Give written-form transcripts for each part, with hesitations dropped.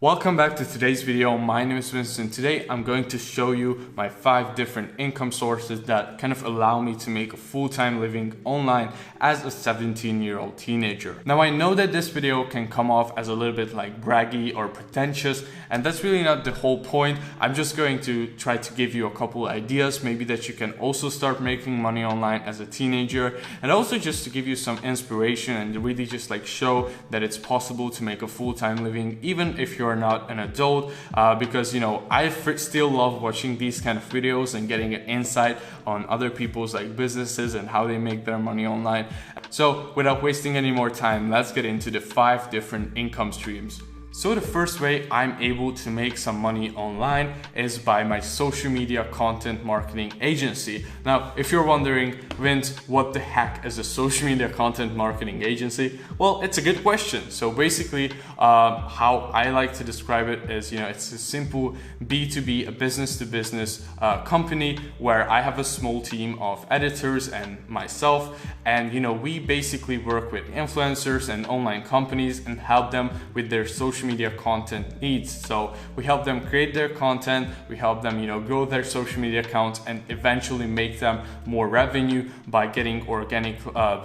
Welcome back to today's video. My name is Vince and today I'm going to show you my 5 different income sources that kind of allow me to make a full-time living online as a 17-year-old teenager. Now I know that this video can come off as a little bit like braggy or pretentious, and that's really not the whole point. I'm just going to try to give you a couple ideas maybe that you can also start making money online as a teenager, and also just to give you some inspiration and really just like show that it's possible to make a full-time living even if you're not an adult, because I still love watching these kind of videos and getting an insight on other people's like businesses and how they make their money online. So without wasting any more time, let's get into the 5 different income streams. So the first way I'm able to make some money online is by my social media content marketing agency. Now, if you're wondering, Vince, what the heck is a social media content marketing agency? Well, it's a good question. So basically, how I like to describe it is, it's a simple B2B, a business-to-business company where I have a small team of editors and myself, and we basically work with influencers and online companies and help them with their social media content needs. So we help them create their content, we help them grow their social media accounts and eventually make them more revenue by getting organic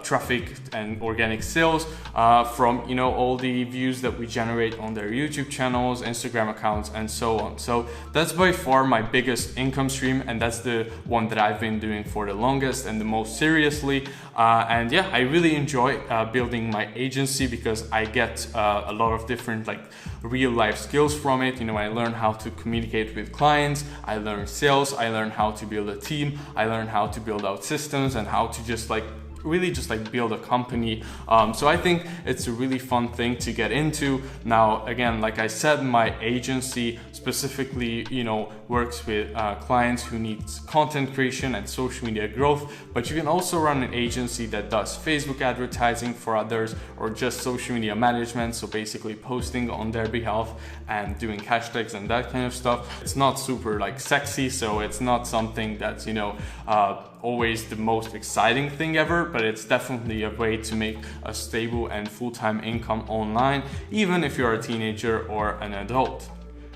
traffic and organic sales from all the views that we generate on their YouTube channels, Instagram accounts, and so on. So that's by far my biggest income stream, and that's the one that I've been doing for the longest and the most seriously. And yeah, I really enjoy building my agency because I get a lot of different like real life skills from it. I learn how to communicate with clients, I learn sales, I learn how to build a team, I learn how to build out systems and how to just build a company. So I think it's a really fun thing to get into. Now, again, like I said, my agency specifically, works with clients who need content creation and social media growth, but you can also run an agency that does Facebook advertising for others or just social media management. So basically posting on their behalf and doing hashtags and that kind of stuff. It's not super like sexy, so it's not something that's, always the most exciting thing ever, but it's definitely a way to make a stable and full-time income online, even if you're a teenager or an adult.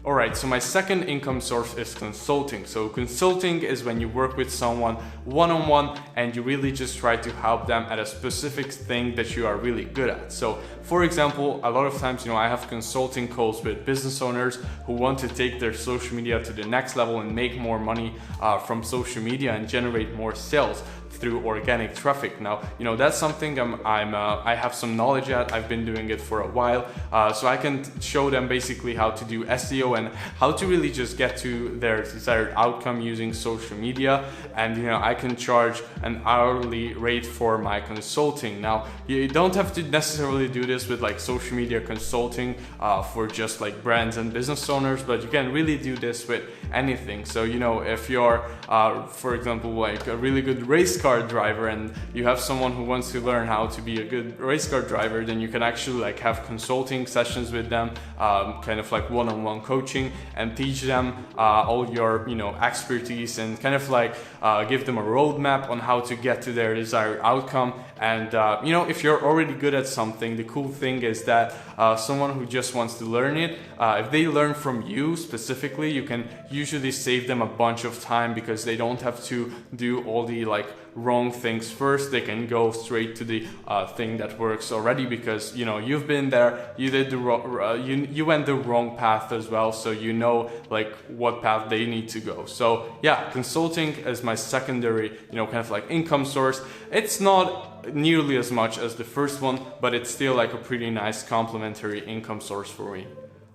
Alright, so my second income source is consulting. So consulting is when you work with someone one-on-one and you really just try to help them at a specific thing that you are really good at. So for example, a lot of times, I have consulting calls with business owners who want to take their social media to the next level and make more money from social media and generate more sales through organic traffic. Now, that's something I have some knowledge at. I've been doing it for a while, so I can show them basically how to do SEO and how to really just get to their desired outcome using social media. And I can charge an hourly rate for my consulting. Now, you don't have to necessarily do this with like social media consulting for just like brands and business owners, but you can really do this with anything. So if you're for example like a really good race car driver and you have someone who wants to learn how to be a good race car driver, then you can actually like have consulting sessions with them, kind of like one-on-one coaching, and teach them all your expertise and kind of like give them a roadmap on how to get to their desired outcome. And if you're already good at something, the cool thing is that someone who just wants to learn it, if they learn from you specifically, you can usually save them a bunch of time because they don't have to do all the like wrong things first. They can go straight to the thing that works already because you've been there, you did the you went the wrong path as well, so like what path they need to go. So yeah, consulting is my secondary kind of like income source. It's not nearly as much as the first one, but it's still like a pretty nice complementary income source for me.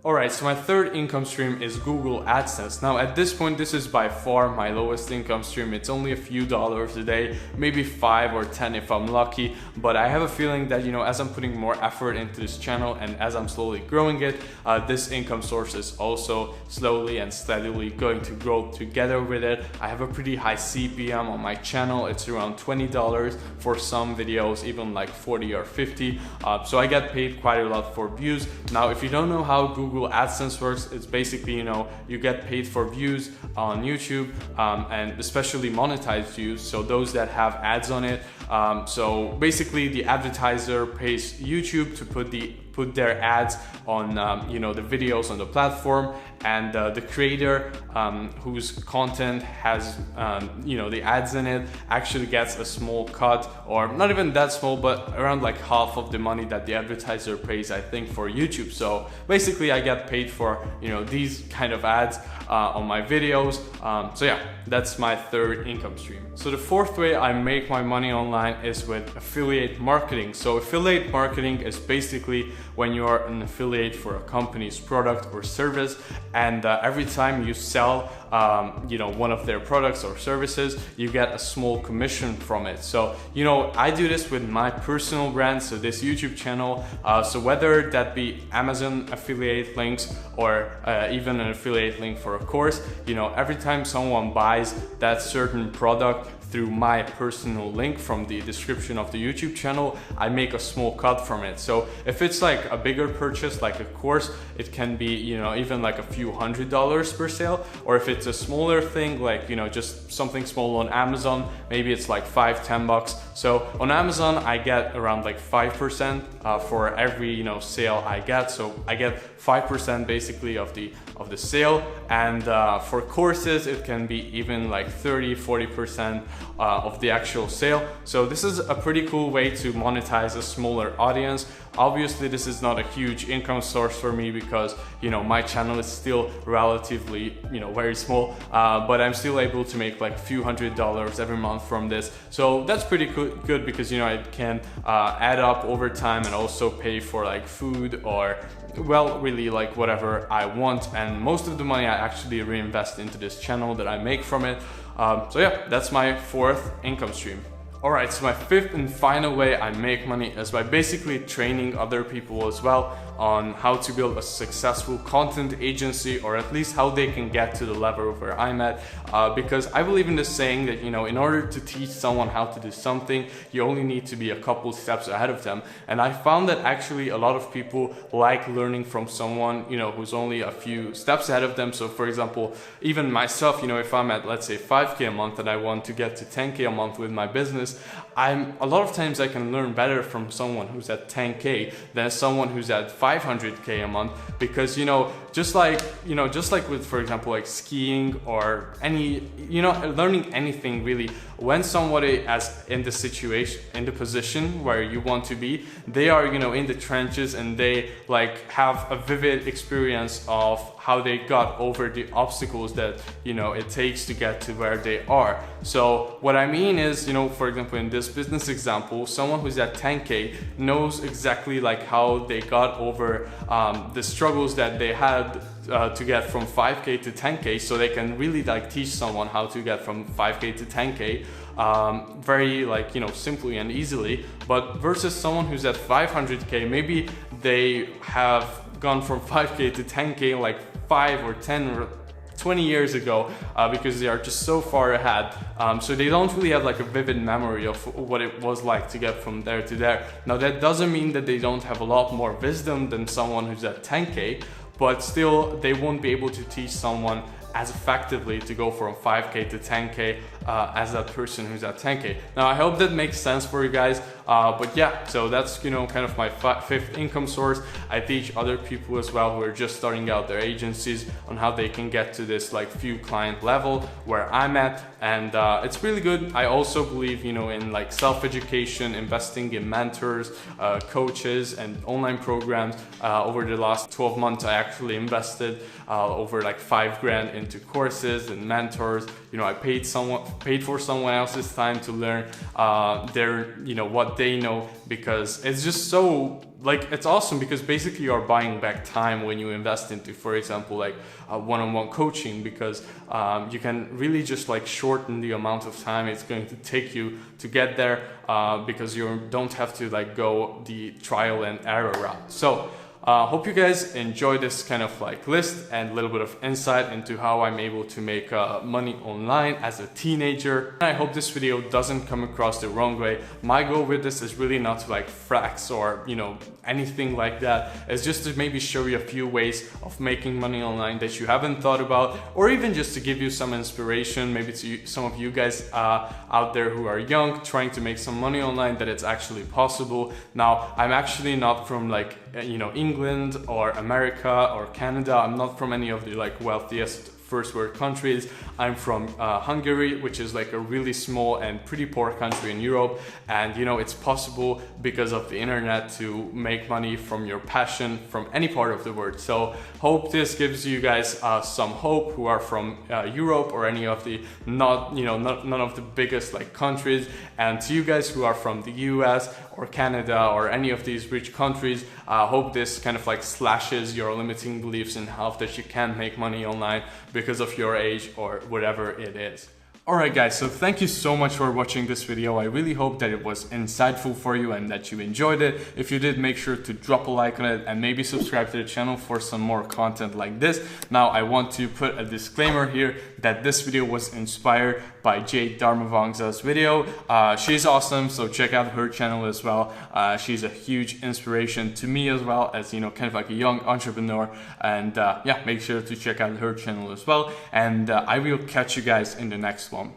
Alright, so my third income stream is Google Adsense. Now at this point, this is by far my lowest income stream. It's only a few dollars a day, maybe 5 or 10 if I'm lucky, but I have a feeling that as I'm putting more effort into this channel and as I'm slowly growing it, this income source is also slowly and steadily going to grow together with it. I have a pretty high CPM on my channel. It's around $20 for some videos, even like 40 or 50. So I get paid quite a lot for views. Now, if you don't know how Google AdSense works, it's basically, you get paid for views on YouTube, and especially monetized views, so those that have ads on it. So basically the advertiser pays YouTube to put the put their ads on the videos on the platform, and the creator whose content has the ads in it actually gets a small cut, or not even that small, but around like half of the money that the advertiser pays, I think, for YouTube. So basically I get paid for these kind of ads on my videos. So yeah, that's my third income stream. So the fourth way I make my money online is with affiliate marketing. So affiliate marketing is basically when you are an affiliate for a company's product or service, and every time you sell one of their products or services, you get a small commission from it. So I do this with my personal brand, so this YouTube channel. So whether that be Amazon affiliate links or even an affiliate link for a course, every time someone buys that certain product through my personal link from the description of the YouTube channel, I make a small cut from it. So if it's like a bigger purchase, like a course, it can be, even like a few $100s per sale. Or if it's a smaller thing, like, just something small on Amazon, maybe it's like $5-10. So on Amazon, I get around like 5% for every, sale I get. So I get 5% basically of the sale. And for courses, it can be even like 30-40% of the actual sale. So this is a pretty cool way to monetize a smaller audience. Obviously, this is not a huge income source for me because my channel is still relatively very small, but I'm still able to make like a few $100s every month from this. So that's pretty good because it can add up over time and also pay for like food or really like whatever I want. And most of the money I actually reinvest into this channel that I make from it. So yeah, that's my fourth income stream. Alright, so my fifth and final way I make money is by basically training other people as well on how to build a successful content agency, or at least how they can get to the level where I'm at. Because I believe in this saying that, in order to teach someone how to do something, you only need to be a couple steps ahead of them. And I found that actually a lot of people like learning from someone, who's only a few steps ahead of them. So for example, even myself, if I'm at, let's say 5K a month and I want to get to 10K a month with my business, a lot of times I can learn better from someone who's at 10K than someone who's at 500K a month, because just like with, for example, like skiing or any learning anything really, when somebody is in the position where you want to be, they are in the trenches and they like have a vivid experience of how they got over the obstacles that it takes to get to where they are. So what I mean is, for example, in this business example, someone who's at 10K knows exactly like how they got over the struggles that they had to get from 5K to 10K, so they can really like teach someone how to get from 5K to 10K very simply and easily. But versus someone who's at 500K, maybe they have gone from 5K to 10K like 5 or 10 or 20 years ago because they are just so far ahead. So they don't really have like a vivid memory of what it was like to get from there to there. Now that doesn't mean that they don't have a lot more wisdom than someone who's at 10K, but still they won't be able to teach someone as effectively to go from 5K to 10K as that person who's at 10K. Now I hope that makes sense for you guys, but yeah, so that's kind of my fifth income source. I teach other people as well who are just starting out their agencies on how they can get to this like few client level where I'm at, and it's really good. I also believe in like self-education, investing in mentors, coaches and online programs. Over the last 12 months I actually invested over like $5,000 into courses and mentors. I paid for someone else's time to learn their what they know, because it's just so it's awesome, because basically you're buying back time when you invest into, for example, like one-on-one coaching, because you can really just like shorten the amount of time it's going to take you to get there, because you don't have to like go the trial and error route. So hope you guys enjoy this kind of like list and a little bit of insight into how I'm able to make money online as a teenager. I hope this video doesn't come across the wrong way. My goal with this is really not to like flex or anything like that. It's just to maybe show you a few ways of making money online that you haven't thought about, or even just to give you some inspiration, maybe to some of you guys out there who are young trying to make some money online, that it's actually possible. Now, I'm actually not from like England or America or Canada. I'm not from any of the like wealthiest first world countries. I'm from Hungary, which is like a really small and pretty poor country in Europe. And it's possible because of the internet to make money from your passion from any part of the world. So hope this gives you guys some hope who are from Europe or any of the none of the biggest like countries. And to you guys who are from the US or Canada or any of these rich countries, hope this kind of like slashes your limiting beliefs in half, that you can make money online because of your age or whatever it is. Alright guys, so thank you so much for watching this video. I really hope that it was insightful for you and that you enjoyed it. If you did, make sure to drop a like on it and maybe subscribe to the channel for some more content like this. Now, I want to put a disclaimer here that this video was inspired by Jade Dharmavangsa's video. She's awesome, so check out her channel as well. She's a huge inspiration to me as well, as kind of like a young entrepreneur. And yeah, make sure to check out her channel as well. And I will catch you guys in the next one.